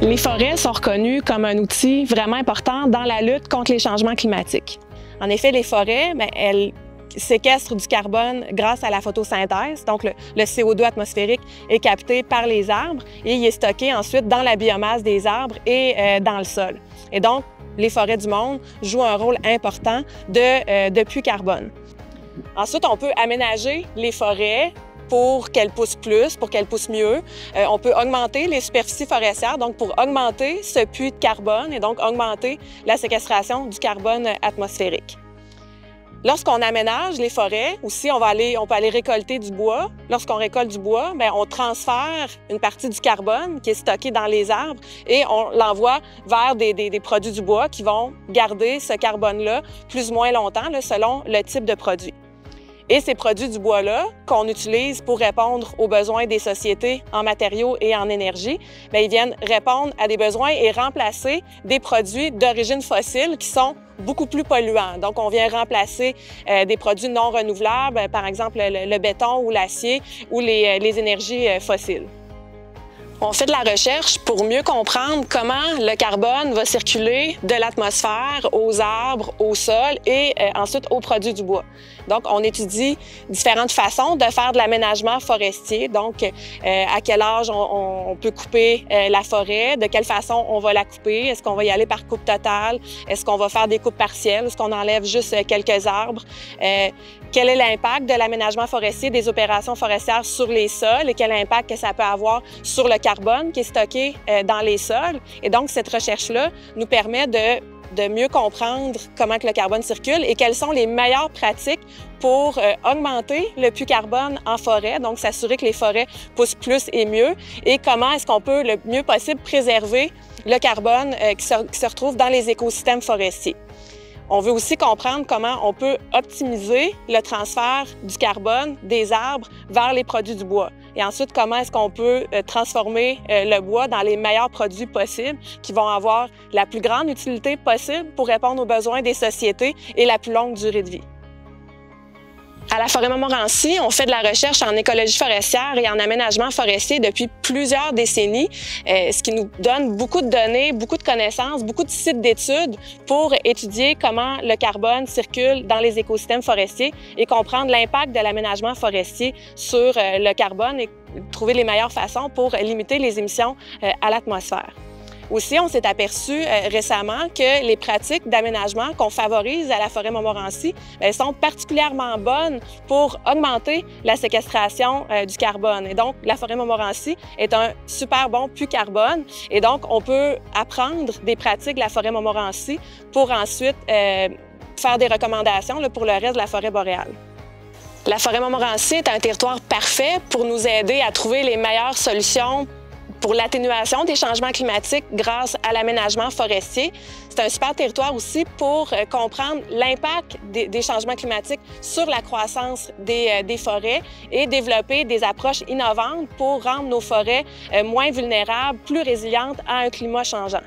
Les forêts sont reconnues comme un outil vraiment important dans la lutte contre les changements climatiques. En effet, les forêts, elles séquestrent du carbone grâce à la photosynthèse. Donc, le CO2 atmosphérique est capté par les arbres et il est stocké ensuite dans la biomasse des arbres et dans le sol. Et donc, les forêts du monde jouent un rôle important de puits carbone. Ensuite, on peut aménager les forêts pour qu'elles poussent plus, pour qu'elles poussent mieux. On peut augmenter les superficies forestières, donc pour augmenter ce puits de carbone et donc augmenter la séquestration du carbone atmosphérique. Lorsqu'on aménage les forêts, aussi, on peut aller récolter du bois. Lorsqu'on récolte du bois, on transfère une partie du carbone qui est stocké dans les arbres et on l'envoie vers des produits du bois qui vont garder ce carbone-là plus ou moins longtemps selon le type de produit. Et ces produits du bois-là, qu'on utilise pour répondre aux besoins des sociétés en matériaux et en énergie, ils viennent répondre à des besoins et remplacer des produits d'origine fossile qui sont beaucoup plus polluants. Donc, on vient remplacer des produits non renouvelables, par exemple le béton ou l'acier ou les énergies fossiles. On fait de la recherche pour mieux comprendre comment le carbone va circuler de l'atmosphère aux arbres, au sol et ensuite aux produits du bois. Donc, on étudie différentes façons de faire de l'aménagement forestier. Donc, à quel âge on peut couper la forêt, de quelle façon on va la couper, est-ce qu'on va y aller par coupe totale, est-ce qu'on va faire des coupes partielles, est-ce qu'on enlève juste quelques arbres, quel est l'impact de l'aménagement forestier, des opérations forestières sur les sols et quel impact que ça peut avoir sur le carbone qui est stocké dans les sols. Et donc, cette recherche-là nous permet de mieux comprendre comment que le carbone circule et quelles sont les meilleures pratiques pour augmenter le puits carbone en forêt, donc s'assurer que les forêts poussent plus et mieux, et comment est-ce qu'on peut le mieux possible préserver le carbone qui se retrouve dans les écosystèmes forestiers. On veut aussi comprendre comment on peut optimiser le transfert du carbone des arbres vers les produits du bois. Et ensuite, comment est-ce qu'on peut transformer le bois dans les meilleurs produits possibles qui vont avoir la plus grande utilité possible pour répondre aux besoins des sociétés et la plus longue durée de vie. À la Forêt Montmorency, on fait de la recherche en écologie forestière et en aménagement forestier depuis plusieurs décennies, ce qui nous donne beaucoup de données, beaucoup de connaissances, beaucoup de sites d'études pour étudier comment le carbone circule dans les écosystèmes forestiers et comprendre l'impact de l'aménagement forestier sur le carbone et trouver les meilleures façons pour limiter les émissions à l'atmosphère. Aussi, on s'est aperçu récemment que les pratiques d'aménagement qu'on favorise à la Forêt Montmorency sont particulièrement bonnes pour augmenter la séquestration du carbone. Et donc, la Forêt Montmorency est un super bon puits carbone. Et donc, on peut apprendre des pratiques de la Forêt Montmorency pour ensuite faire des recommandations pour le reste de la forêt boréale. La Forêt Montmorency est un territoire parfait pour nous aider à trouver les meilleures solutions pour l'atténuation des changements climatiques grâce à l'aménagement forestier. C'est un super territoire aussi pour comprendre l'impact des changements climatiques sur la croissance des forêts et développer des approches innovantes pour rendre nos forêts moins vulnérables, plus résilientes à un climat changeant.